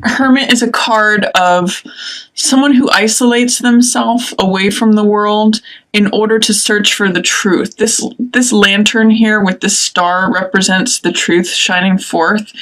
Hermit is a card of someone who isolates themselves away from the world in order to search for the truth. This lantern here with this star represents the truth shining forth.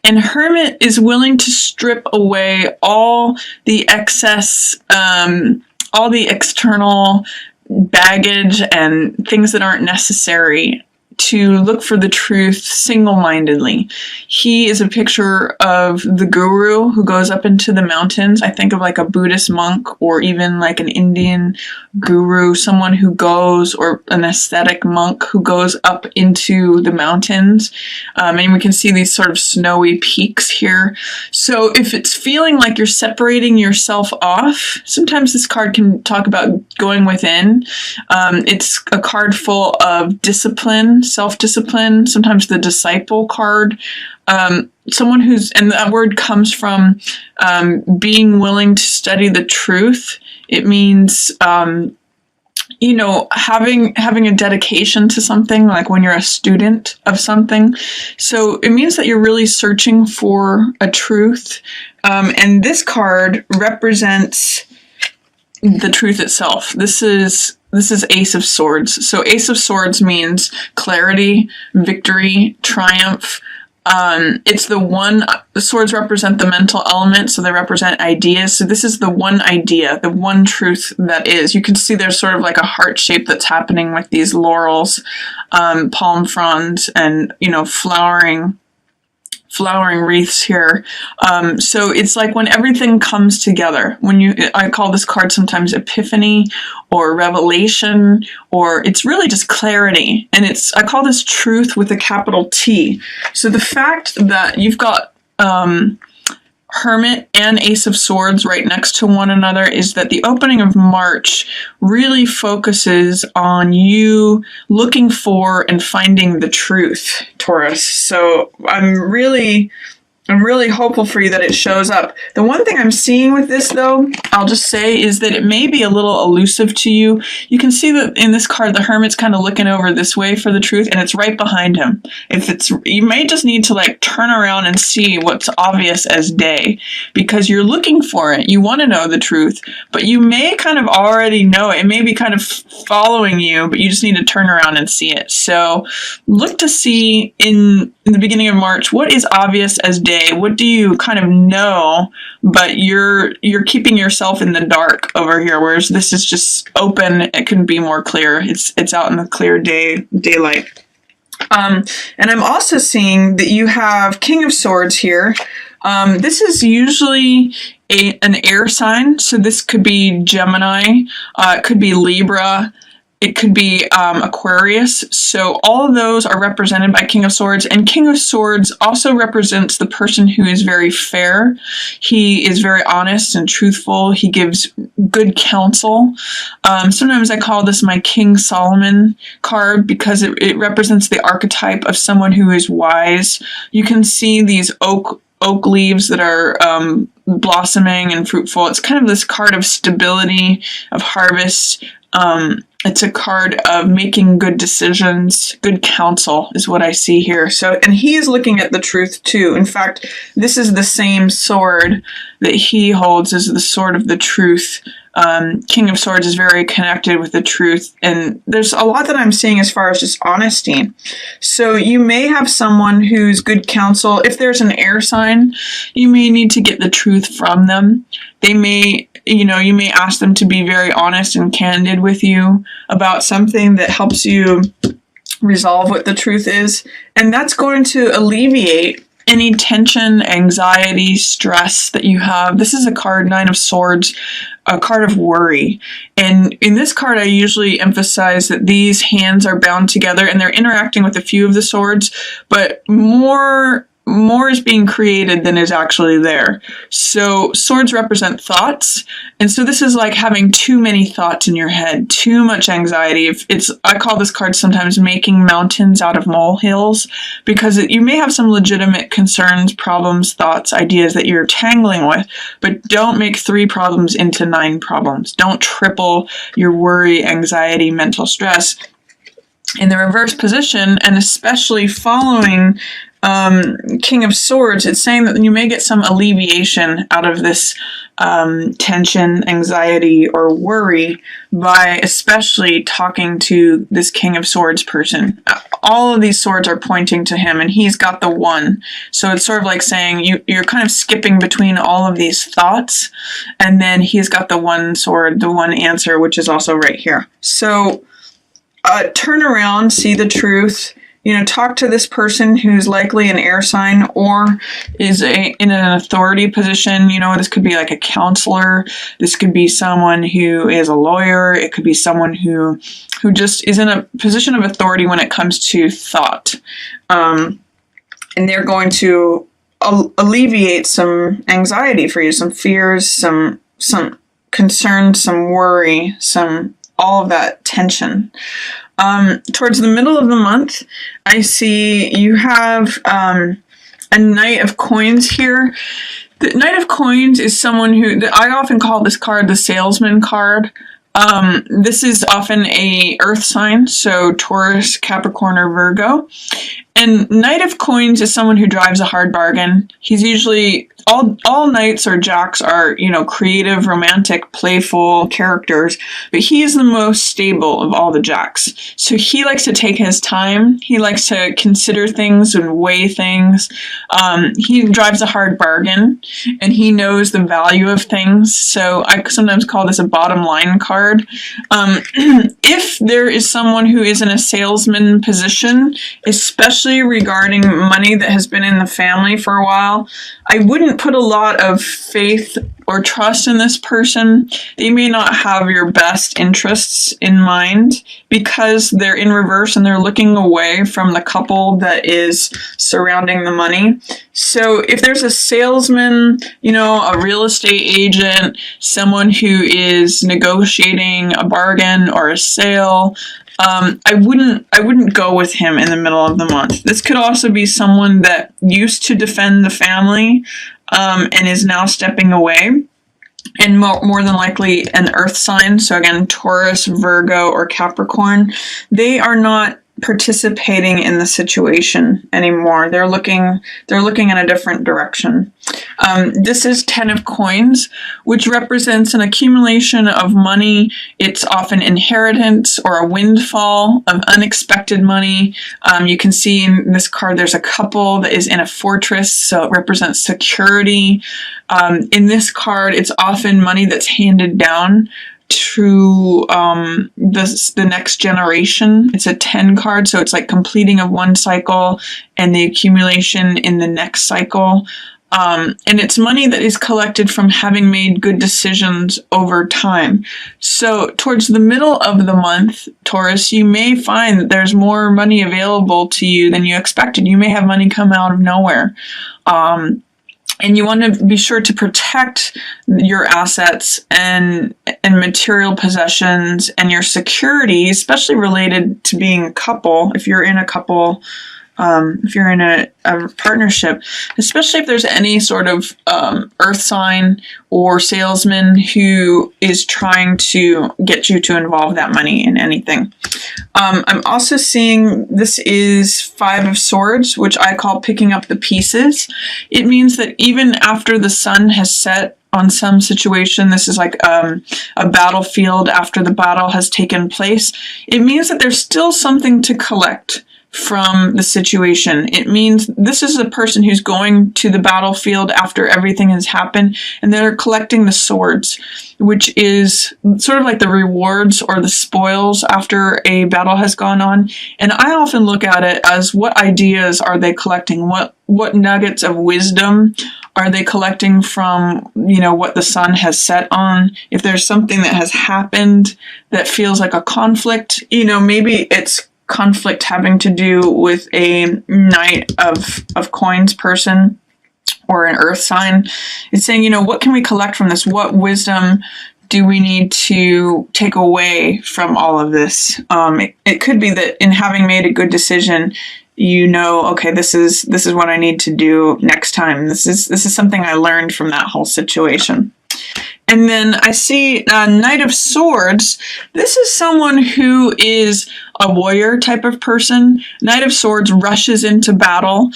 And Hermit is willing to strip away all the excess, all the external baggage and things that aren't necessary to look for the truth single-mindedly. He is a picture of the guru who goes up into the mountains. I think of like a Buddhist monk or even like an Indian guru, someone who goes, or an ascetic monk who goes up into the mountains. And we can see these sort of snowy peaks here. So if it's feeling like you're separating yourself off, sometimes this card can talk about going within. It's a card full of discipline, self-discipline, sometimes the disciple card. Someone who's, and that word comes from being willing to study the truth. It means, you know, having a dedication to something, like when you're a student of something. So it means that you're really searching for a truth. And this card represents the truth itself. This is Ace of Swords. So Ace of Swords means clarity, victory, triumph. It's the swords represent the mental element, so they represent ideas. So this is the one idea, the one truth that is. You can see there's sort of like a heart shape that's happening with these laurels, palm fronds, and, you know, flowering wreaths here. So it's like when everything comes together, I call this card sometimes epiphany or revelation, or it's really just clarity. And I call this truth with a capital T. So the fact that you've got, Hermit and Ace of Swords right next to one another is that the opening of March really focuses on you looking for and finding the truth, Taurus. So I'm really hopeful for you that it shows up. The one thing I'm seeing with this, though, I'll just say, is that it may be a little elusive to you. You can see that in this card, the Hermit's kind of looking over this way for the truth, and it's right behind him. You may just need to like turn around and see what's obvious as day, because you're looking for it. You want to know the truth, but you may kind of already know it. It may be kind of following you, but you just need to turn around and see it. So look to see in the beginning of March, what is obvious as day? What do you kind of know, but you're keeping yourself in the dark over here, whereas this is just open. It can be more clear. It's out in the clear daylight. And I'm also seeing that you have King of Swords here. This is usually an air sign, so this could be Gemini, it could be Libra, it could be Aquarius. So all of those are represented by King of Swords. And King of Swords also represents the person who is very fair. He is very honest and truthful. He gives good counsel. Sometimes I call this my King Solomon card because it represents the archetype of someone who is wise. You can see these oak leaves that are blossoming and fruitful. It's kind of this card of stability, of harvest. It's a card of making good decisions. Good counsel is what I see here. So, and he is looking at the truth too. In fact, this is the same sword that he holds as the sword of the truth. King of Swords is very connected with the truth, and there's a lot that I'm seeing as far as just honesty. So you may have someone who's good counsel. If there's an air sign, you may need to get the truth from them. They may, you may ask them to be very honest and candid with you about something that helps you resolve what the truth is, and that's going to alleviate any tension, anxiety, stress that you have. This is a card, Nine of Swords, a card of worry. And in this card, I usually emphasize that these hands are bound together and they're interacting with a few of the swords, but more is being created than is actually there. So swords represent thoughts. And so this is like having too many thoughts in your head, too much anxiety. I call this card sometimes making mountains out of molehills, because you may have some legitimate concerns, problems, thoughts, ideas that you're tangling with, but don't make 3 problems into 9 problems. Don't triple your worry, anxiety, mental stress. In the reverse position, and especially following King of Swords, it's saying that you may get some alleviation out of this tension, anxiety, or worry by especially talking to this King of Swords person. All of these swords are pointing to him, and he's got the one. So it's sort of like saying you're kind of skipping between all of these thoughts, and then he's got the one sword, the one answer, which is also right here. So turn around, see the truth. Talk to this person who's likely an air sign or is in an authority position. This could be like a counselor. This could be someone who is a lawyer. It could be someone who just is in a position of authority when it comes to thought. And they're going to alleviate some anxiety for you, some fears, some concerns, some worry, all of that tension. Towards the middle of the month, I see you have a Knight of Coins here. The Knight of Coins is someone who, I often call this card the salesman card. This is often a earth sign, so Taurus, Capricorn, or Virgo. And Knight of Coins is someone who drives a hard bargain. He's usually, all knights or jacks are, creative, romantic, playful characters, but he is the most stable of all the jacks. So he likes to take his time. He likes to consider things and weigh things. He drives a hard bargain, and he knows the value of things. So I sometimes call this a bottom line card. If there is someone who is in a salesman position, especially regarding money that has been in the family for a while, I wouldn't put a lot of faith or trust in this person. They may not have your best interests in mind because they're in reverse and they're looking away from the couple that is surrounding the money. So if there's a salesman, a real estate agent, someone who is negotiating a bargain or a sale, I wouldn't go with him in the middle of the month. This could also be someone that used to defend the family, and is now stepping away, and more than likely an earth sign. So again, Taurus, Virgo, or Capricorn. They are not participating in the situation anymore. They're looking in a different direction. This is 10 of Coins, which represents an accumulation of money. It's often inheritance or a windfall of unexpected money. You can see in this card there's a couple that is in a fortress, so it represents security. In this card, it's often money that's handed down to the next generation. It's a 10 card, so it's like completing of one cycle and the accumulation in the next cycle. And it's money that is collected from having made good decisions over time. So towards the middle of the month, Taurus, you may find that there's more money available to you than you expected. You may have money come out of nowhere. And you want to be sure to protect your assets and material possessions and your security, especially related to being a couple. If you're in a couple, if you're in a partnership, especially if there's any sort of earth sign or salesman who is trying to get you to involve that money in anything. I'm also seeing this is 5 of Swords, which I call picking up the pieces. It means that even after the sun has set on some situation, this is like a battlefield after the battle has taken place, it means that there's still something to collect from the situation. It means this is a person who's going to the battlefield after everything has happened, and they're collecting the swords, which is sort of like the rewards or the spoils after a battle has gone on. And I often look at it as, what ideas are they collecting? What nuggets of wisdom are they collecting from, what the sun has set on? If there's something that has happened that feels like a conflict, maybe it's conflict having to do with a Knight of Coins person or an earth sign. It's saying, what can we collect from this? What wisdom do we need to take away from all of this? It could be that in having made a good decision, okay, this is what I need to do next time. This is something I learned from that whole situation. And then I see Knight of Swords. This is someone who is a warrior type of person. Knight of Swords rushes into battle.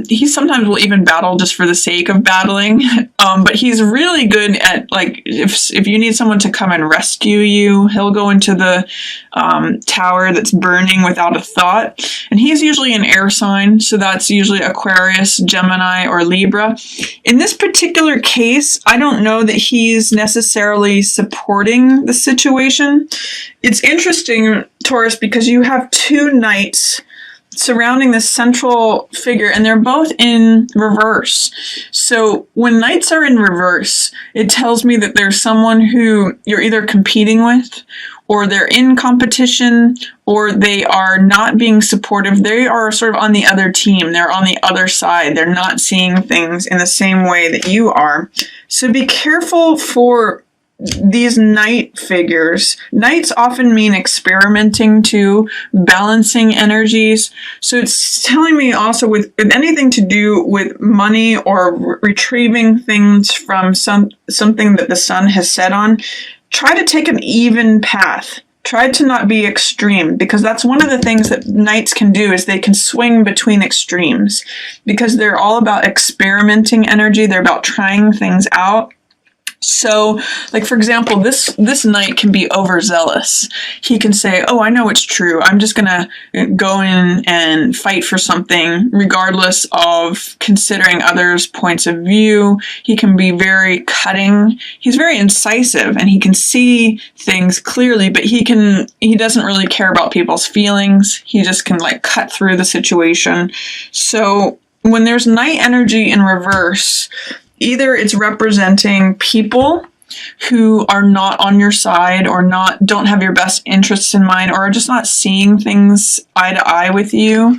He sometimes will even battle just for the sake of battling. But he's really good at, like, if you need someone to come and rescue you, he'll go into the tower that's burning without a thought. And he's usually an air sign, so that's usually Aquarius, Gemini, or Libra. In this particular case, I don't know that he's necessarily supporting the situation. It's interesting, Taurus, because you have two knights surrounding this central figure, and they're both in reverse. So when knights are in reverse, it tells me that there's someone who you're either competing with, or they're in competition, or they are not being supportive. They are sort of on the other team. They're on the other side. They're not seeing things in the same way that you are. So be careful for these knight figures. Knights often mean experimenting too, balancing energies. So it's telling me also with anything to do with money or retrieving things from something that the sun has set on, try to take an even path. Try to not be extreme, because that's one of the things that knights can do, is they can swing between extremes, because they're all about experimenting energy. They're about trying things out. So, like, for example, this knight can be overzealous. He can say, oh, I know it's true. I'm just going to go in and fight for something regardless of considering others' points of view. He can be very cutting. He's very incisive, and he can see things clearly, but he doesn't really care about people's feelings. He just can, like, cut through the situation. So when there's knight energy in reverse, either it's representing people who are not on your side, or don't have your best interests in mind, or are just not seeing things eye to eye with you.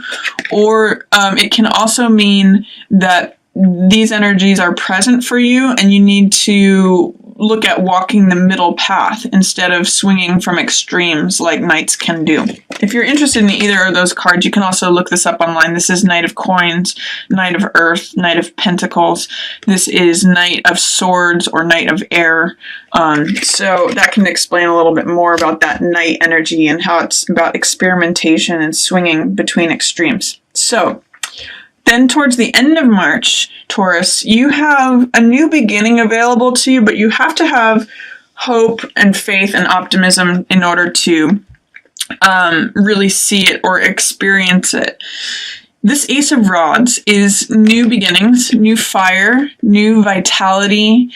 Or it can also mean that these energies are present for you, and you need to look at walking the middle path instead of swinging from extremes like knights can do. If you're interested in either of those cards, you can also look this up online. This is Knight of Coins, Knight of Earth, Knight of Pentacles. This is Knight of Swords or Knight of Air. So that can explain a little bit more about that knight energy and how it's about experimentation and swinging between extremes. So then towards the end of March, Taurus, you have a new beginning available to you, but you have to have hope and faith and optimism in order to really see it or experience it. This Ace of Rods is new beginnings, new fire, new vitality.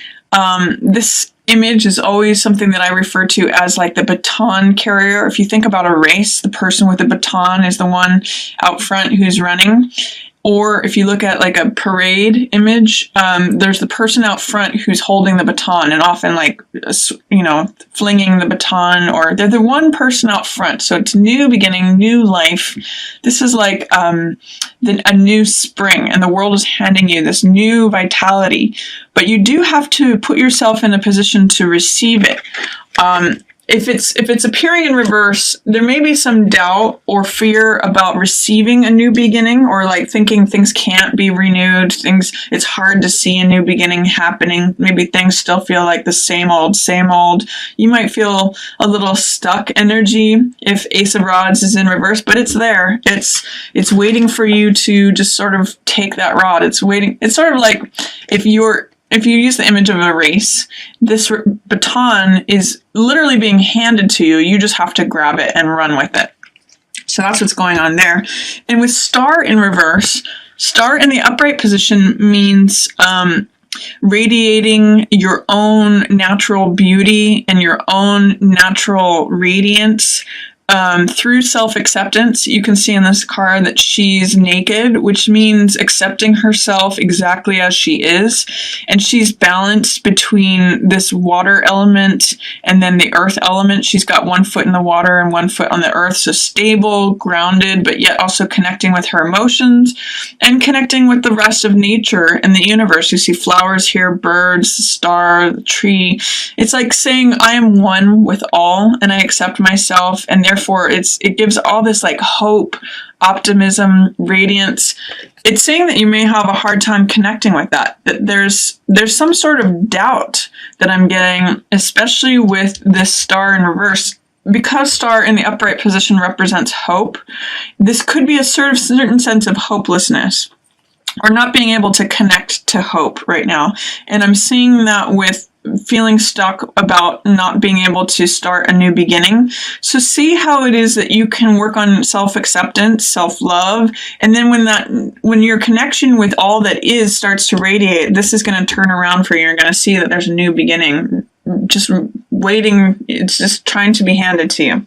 This image is always something that I refer to as like the baton carrier. If you think about a race, the person with the baton is the one out front who's running. Or if you look at like a parade image, there's the person out front who's holding the baton, and often like, flinging the baton, or they're the one person out front. So it's new beginning, new life. This is like a new spring, and the world is handing you this new vitality. But you do have to put yourself in a position to receive it. If it's appearing in reverse, there may be some doubt or fear about receiving a new beginning, or like thinking things can't be renewed. It's hard to see a new beginning happening. Maybe things still feel like the same old, same old. You might feel a little stuck energy if Ace of Rods is in reverse, but it's there. It's waiting for you to just sort of take that rod. It's waiting. It's sort of like if you use the image of a race, this baton is literally being handed to you. You just have to grab it and run with it. So that's what's going on there. And with Star in reverse, Star in the upright position means radiating your own natural beauty and your own natural radiance. Through self-acceptance. You can see in this card that she's naked, which means accepting herself exactly as she is. And she's balanced between this water element and then the earth element. She's got one foot in the water and one foot on the earth. So stable, grounded, but yet also connecting with her emotions and connecting with the rest of nature and the universe. You see flowers here, birds, the star, the tree. It's like saying, I am one with all, and I accept myself, and therefore it gives all this like hope, optimism, radiance. It's saying that you may have a hard time connecting with that there's some sort of doubt that I'm getting, especially with this Star in reverse. because star in the upright position represents hope, this could be a certain sense of hopelessness or not being able to connect to hope right now. And I'm seeing that with feeling stuck about not being able to start a new beginning. So see how it is that you can work on self-acceptance, self-love, and then when your connection with all that is starts to radiate, this is going to turn around for you. You're going to see that there's a new beginning just waiting. It's just trying to be handed to you.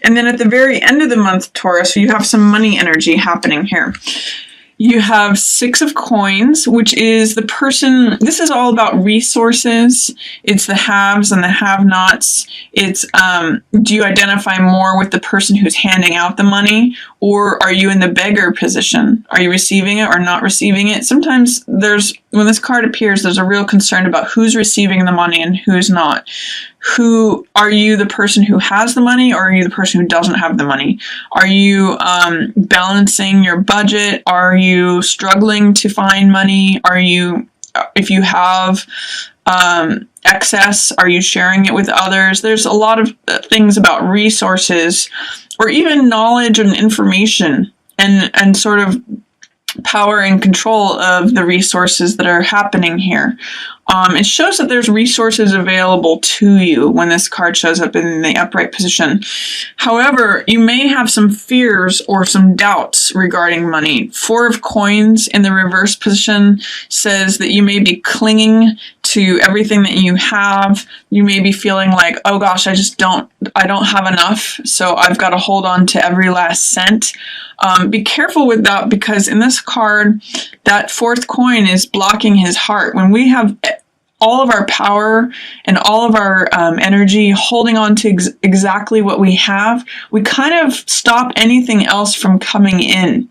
And then at the very end of the month, Taurus, you have some money energy happening here. You have 6 of coins, which is the person, this is all about resources. It's the haves and the have-nots. It's, do you identify more with the person who's handing out the money, or are you in the beggar position? Are you receiving it or not receiving it? Sometimes when this card appears, there's a real concern about who's receiving the money and who's not. Are you the person who has the money, or are you the person who doesn't have the money? Are you balancing your budget? Are you struggling to find money? If you have excess, are you sharing it with others? There's a lot of things about resources, or even knowledge and information, and sort of power and control of the resources that are happening here. It shows that there's resources available to you when this card shows up in the upright position. However, you may have some fears or some doubts regarding money. 4 of coins in the reverse position says that you may be clinging to everything that you have. You may be feeling like, oh gosh, I don't have enough, so I've got to hold on to every last cent. Be careful with that, because in this card, that 4th coin is blocking his heart. When we have all of our power and all of our energy holding on to exactly what we have, we kind of stop anything else from coming in.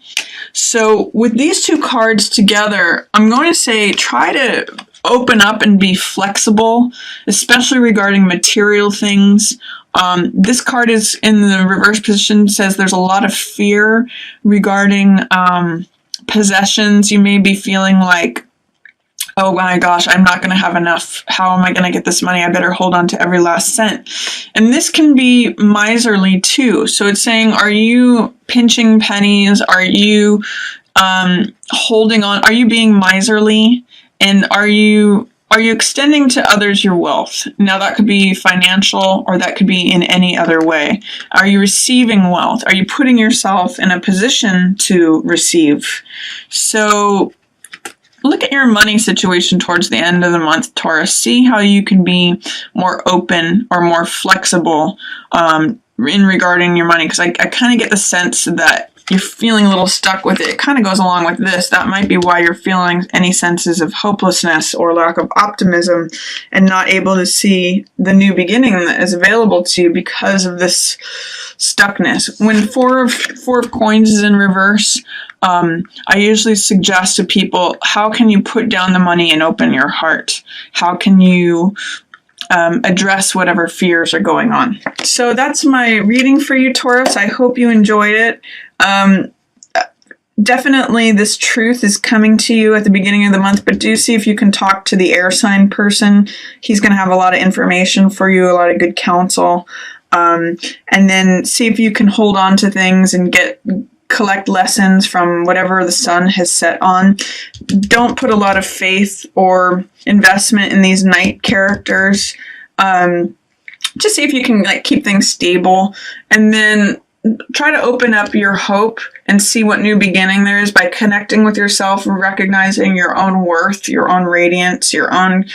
So with these 2 cards together, I'm going to say try to open up and be flexible, especially regarding material things. This card is in the reverse position, says there's a lot of fear regarding possessions. You may be feeling like, oh my gosh, I'm not going to have enough. How am I going to get this money? I better hold on to every last cent. And this can be miserly too. So it's saying, are you pinching pennies? Are you holding on? Are you being miserly? And are you extending to others your wealth? Now that could be financial, or that could be in any other way. Are you receiving wealth? Are you putting yourself in a position to receive? So look at your money situation towards the end of the month, Taurus. See how you can be more open or more flexible in regarding your money, because I kind of get the sense that you're feeling a little stuck with it. It kind of goes along with this. That might be why you're feeling any senses of hopelessness or lack of optimism and not able to see the new beginning that is available to you because of this stuckness. When 4 of coins is in reverse, I usually suggest to people, how can you put down the money and open your heart? How can you address whatever fears are going on? So that's my reading for you, Taurus. I hope you enjoyed it. Definitely this truth is coming to you at the beginning of the month, but do see if you can talk to the air sign person. He's going to have a lot of information for you, a lot of good counsel. And then see if you can hold on to things and collect lessons from whatever the sun has set on. Don't put a lot of faith or investment in these night characters. Just see if you can keep things stable, and then try to open up your hope and see what new beginning there is by connecting with yourself, recognizing your own worth, your own radiance, your own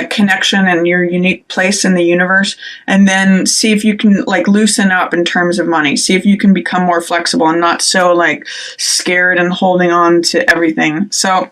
connection and your unique place in the universe. And then see if you can loosen up in terms of money. See if you can become more flexible and not so scared and holding on to everything. So